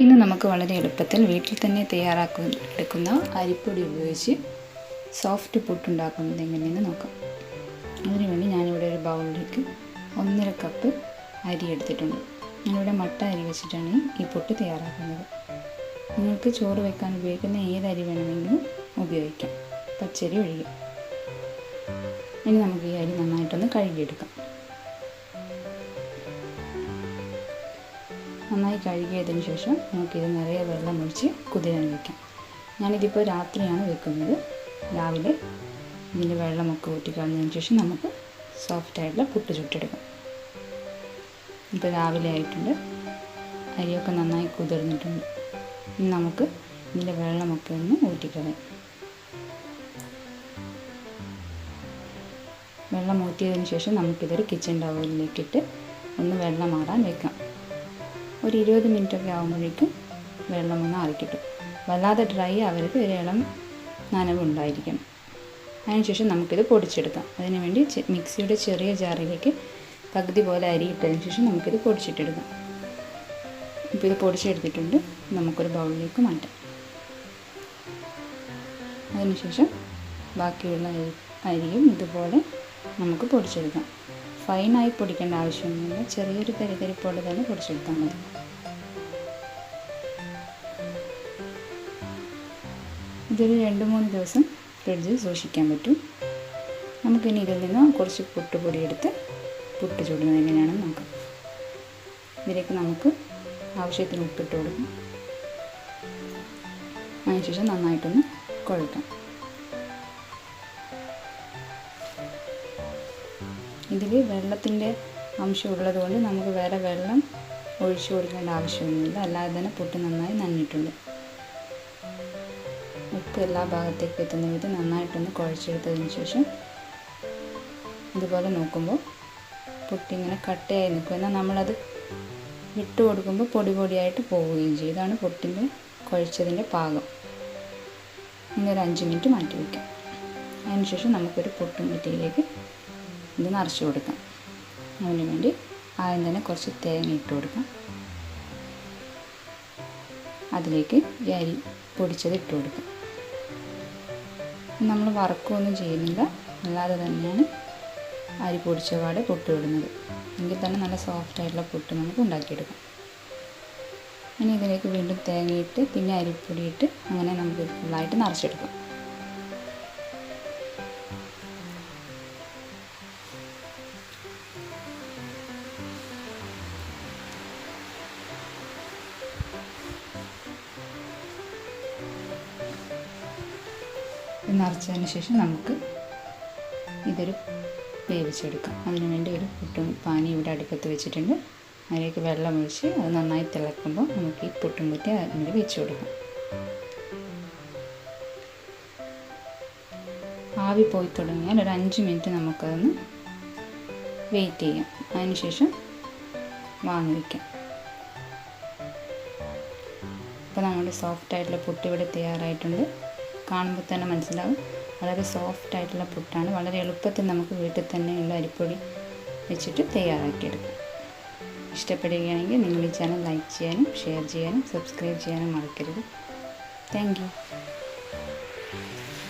ഇന്ന് നമുക്ക് വളരെ എളുപ്പത്തിൽ വീട്ടിൽ തന്നെ തയ്യാറാക്കുന്ന അരിപ്പൊടി ഉപയോഗിച്ച് സോഫ്റ്റ് പുട്ടുണ്ടാക്കുന്നത് എങ്ങനെയെന്ന് നോക്കാം. അതിനുവേണ്ടി ഞാനിവിടെ ഒരു ബൗളിലേക്ക് 1.5 കപ്പ് അരി എടുത്തിട്ടുണ്ട്. ഞാനിവിടെ മട്ട അരി വെച്ചിട്ടാണ് ഈ പുട്ട് തയ്യാറാക്കുന്നത്. നിങ്ങൾക്ക് ചോറ് വെക്കാൻ ഉപയോഗിക്കുന്ന ഏത് അരി വേണമെങ്കിലും ഉപയോഗിക്കാം, പച്ചരി ഒഴികെ. ഇനി നമുക്ക് ഈ അരി നന്നായിട്ടൊന്ന് കഴുകിയെടുക്കാം. നന്നായി കഴുകിയതിന് ശേഷം നമുക്കിത് നിറയെ വെള്ളം ഒഴിച്ച് കുതിരാൻ വയ്ക്കാം. ഞാനിതിപ്പോൾ രാത്രിയാണ് വെക്കുന്നത്. രാവിലെ ഇതിൻ്റെ വെള്ളമൊക്കെ ഊറ്റിക്കളഞ്ഞതിന് ശേഷം നമുക്ക് സോഫ്റ്റായിട്ടുള്ള പുട്ട് ചുട്ടെടുക്കാം. ഇപ്പോൾ രാവിലെ ആയിട്ടുണ്ട്, അരിയൊക്കെ നന്നായി കുതിർന്നിട്ടുണ്ട്. ഇനി നമുക്ക് ഇതിൻ്റെ വെള്ളമൊക്കെ ഒന്ന് ഊറ്റിക്കളയാം. വെള്ളം ഊറ്റിയതിന് ശേഷം നമുക്കിതൊരു കിച്ചൺ ടവലിലേക്കിട്ട് ഒന്ന് വെള്ളം മാറാൻ വെക്കാം. ഒരു 20 മിനിറ്റൊക്കെ ആകുമ്പോഴേക്കും വെള്ളം ഒന്ന് ആറിക്കിട്ടും. വല്ലാതെ ഡ്രൈ ആവരുത്, ഒരു ഇളം നനവുണ്ടായിരിക്കണം. അതിനുശേഷം നമുക്കിത് പൊടിച്ചെടുക്കാം. അതിനുവേണ്ടി മിക്സിയുടെ ചെറിയ ജാറിലേക്ക് പകുതി പോലെ അരി ഇട്ടതിന് ശേഷം നമുക്കിത് പൊടിച്ചിട്ടെടുക്കാം. ഇപ്പോൾ ഇത് പൊടിച്ചെടുത്തിട്ടുണ്ട്, നമുക്കൊരു ബൗളിലേക്ക് മാറ്റാം. അതിനുശേഷം ബാക്കിയുള്ള അരിയും ഇതുപോലെ നമുക്ക് പൊടിച്ചെടുക്കാം. ഫൈനായി പൊടിക്കേണ്ട ആവശ്യമൊന്നുമില്ല, ചെറിയൊരു തരിതരിപ്പോടെ തന്നെ പൊടിച്ചെടുത്താൽ മതി. ഇതൊരു 2-3 ദിവസം ഫ്രിഡ്ജിൽ സൂക്ഷിക്കാൻ പറ്റും. നമുക്കിനി ഇതിൽ നിന്ന് കുറച്ച് പുട്ടുപൊടി എടുത്ത് പുട്ട് ചുടുന്നത് എങ്ങനെയാണെന്ന് നോക്കാം. ഇതിലേക്ക് നമുക്ക് ആവശ്യത്തിന് ഉപ്പിട്ട് കൊടുക്കാം. അതിനുശേഷം നന്നായിട്ടൊന്ന് കുഴക്കാം. ഇതിൽ വെള്ളത്തിൻ്റെ അംശം ഉള്ളതുകൊണ്ട് നമുക്ക് വേറെ വെള്ളം ഒഴിച്ചു കൊടുക്കേണ്ട ആവശ്യമൊന്നുമില്ല. അല്ലാതെ തന്നെ പുട്ട് നന്നായി നനഞ്ഞിട്ടുണ്ട്. ഉപ്പ് എല്ലാ ഭാഗത്തേക്കും എത്തുന്ന വിധം നന്നായിട്ടൊന്ന് കുഴച്ചെടുത്തതിന് ശേഷം ഇതുപോലെ നോക്കുമ്പോൾ പുട്ടിങ്ങനെ കട്ടയായി നിൽക്കും. എന്നാൽ നമ്മളത് ഇട്ട് കൊടുക്കുമ്പോൾ പൊടി പൊടിയായിട്ട് പോവുകയും ചെയ്യും. ഇതാണ് പുട്ടിൻ്റെ കുഴച്ചതിൻ്റെ പാകം. ഇനി ഒരു 5 മിനിറ്റ് മാറ്റി വയ്ക്കാം. അതിനുശേഷം നമുക്കൊരു പുട്ടും കുറ്റിയിലേക്ക് ഇത് നിറച്ച് കൊടുക്കാം. അതിന് വേണ്ടി ആദ്യം തന്നെ കുറച്ച് തേങ്ങ ഇട്ട് കൊടുക്കാം. അതിലേക്ക് ഈ അരി പൊടിച്ചത് ഇട്ട് കൊടുക്കാം. നമ്മൾ വറക്കുകയൊന്നും ചെയ്യുന്നില്ല, അല്ലാതെ തന്നെയാണ് അരി പൊടിച്ച പാടെ പുട്ട് ഇടുന്നത്. എങ്കിൽ തന്നെ നല്ല സോഫ്റ്റായിട്ടുള്ള പുട്ട് നമുക്ക് ഉണ്ടാക്കിയെടുക്കാം. ഇനി ഇതിലേക്ക് വീണ്ടും തേങ്ങയിട്ട് പിന്നെ അരിപ്പൊടിയിട്ട് അങ്ങനെ നമുക്ക് ഫുള്ളായിട്ട് നിറച്ചെടുക്കാം. നിറച്ചതിന് ശേഷം നമുക്ക് ഇതൊരു വേവിച്ചെടുക്കാം. അതിനുവേണ്ടി ഒരു പുട്ടും പാനി ഇവിടെ അടുപ്പത്ത് വെച്ചിട്ടുണ്ട്. അതിലേക്ക് വെള്ളം ഒഴിച്ച് അത് നന്നായി തിളക്കുമ്പോൾ നമുക്ക് ഈ പുട്ടും കുറ്റി അതിൽ വെച്ച് കൊടുക്കാം. ആവി പോയി തുടങ്ങിയാൽ ഒരു 5 മിനിറ്റ് നമുക്കതൊന്ന് വെയിറ്റ് ചെയ്യാം. അതിനുശേഷം വാങ്ങി വയ്ക്കാം. ഇപ്പോൾ നമ്മുടെ സോഫ്റ്റായിട്ടുള്ള പുട്ട് ഇവിടെ തയ്യാറായിട്ടുണ്ട്. കാണുമ്പോൾ തന്നെ മനസ്സിലാവും, വളരെ സോഫ്റ്റായിട്ടുള്ള പുട്ടാണ്. വളരെ എളുപ്പത്തിൽ നമുക്ക് വീട്ടിൽ തന്നെയുള്ള അരിപ്പൊടി വെച്ചിട്ട് തയ്യാറാക്കിയെടുക്കാം. ഇഷ്ടപ്പെടുകയാണെങ്കിൽ നിങ്ങൾ ഈ ചാനൽ ലൈക്ക് ചെയ്യാനും ഷെയർ ചെയ്യാനും സബ്സ്ക്രൈബ് ചെയ്യാനും മറക്കരുത്. Thank you.